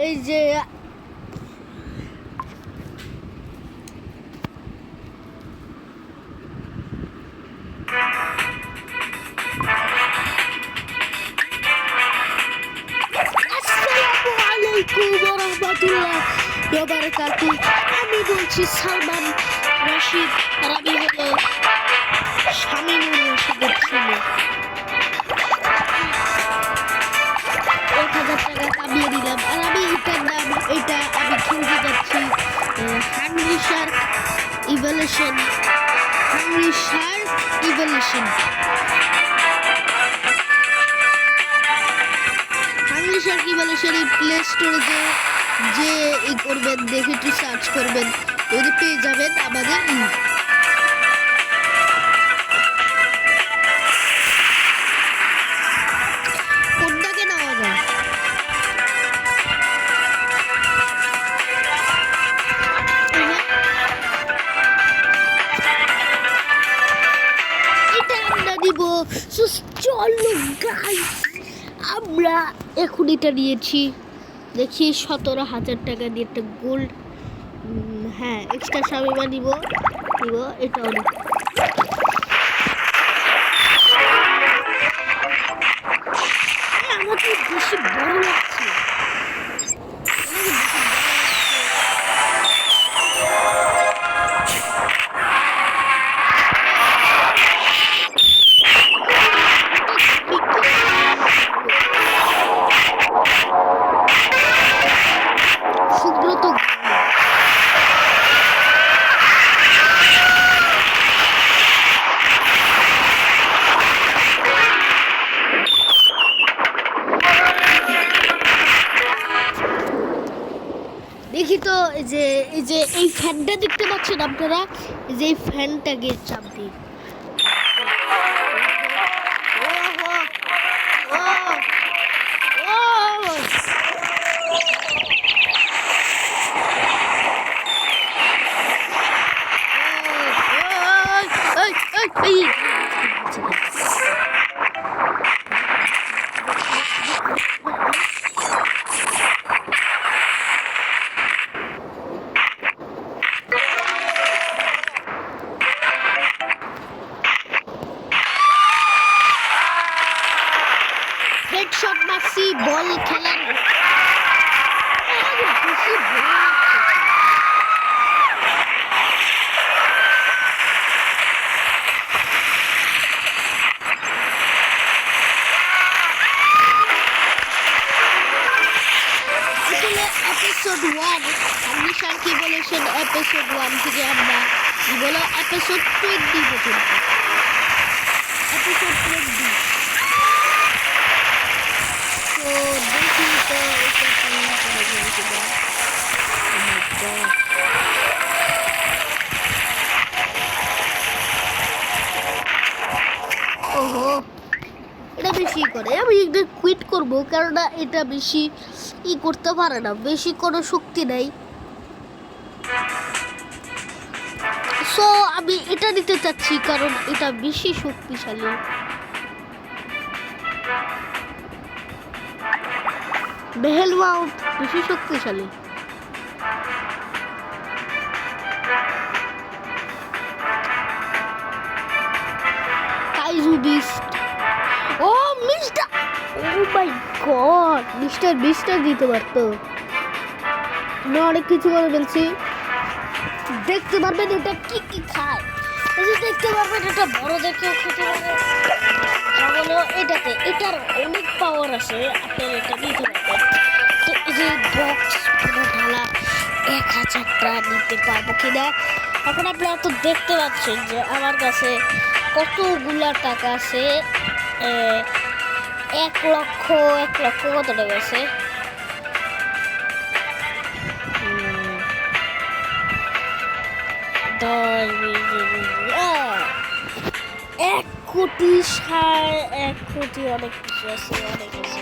এই যে আমি বলছি সালমান রশিদ আর আমি হলো শামীমুর রশিদের ছেলে। 1000 টাকা কামিয়ে দিলাম আর আমি এটার নাম আমি খেলতে যাচ্ছি hungry Shark evolution. Hungry Shark evolution play স্টোরে যে করবেন, দেখে একটু সার্চ করবেন, যদি পেয়ে যাবেন আমাদের। কোনটাকে নেওয়া যায়? এটা আমরা দিব। চলো গাইস, আমরা এখন এটা নিয়েছি। দেখি 17,000 টাকা দিয়ে একটা গোল্ড, হ্যাঁ এক্সট্রা শামিমা নিব এটাও নিব। আমাকে বেশি বড় লাগছে। সুব্রত দেখি তো এই যে এই ফ্যানটা দেখতে পাচ্ছেন আপনারা, এই যে এই ফ্যানটাকে চাপ দিই। হেডশট মারছি, বল খেলার এপিসোড 1 আমি শার্কি বলেছেন এপিসোড 1 থেকে আমরা কি বলো এপিসোড 20 পর্যন্ত। এপিসোড 20 তো দেখি তো এটা কেমন করে হয়েছিল। ওহো, এটা বেশি করে। আমি এটা কুইট করবো, কারণ এটা বেশি করতে পারে না, বেশি কোনো শক্তি নেই। সো আমি এটা নিতে চাচ্ছি কারণ এটা বেশি শক্তিশালী। বেহেলমাউথ বেশি শক্তিশালী। কাইজু বিস্ট, ও মিস্টার, ও মাই গড, মিস্টার দিতে পারতো। আমি অনেক কিছু করে ফেলছি। দেখতে পারবেন এটা কি কি খায়, দেখতে পারবেন এটা বড়দেরকেও খেতে পারে। হলো এটার অনেক পাওয়ার আছে, আপনারা এটা নিতে পারবেন। তো এই যে বক্স পুরো ঢালা 1000টা নিতে পারবো কিনা। এখন আপনারা তো দেখতে পাচ্ছেন যে আমার কাছে কতগুলা টাকা আছে। 1 লক্ষ কত টাকা আছে? 1 কোটি 1 কোটি অনেক কিছু আছে, অনেক আছে।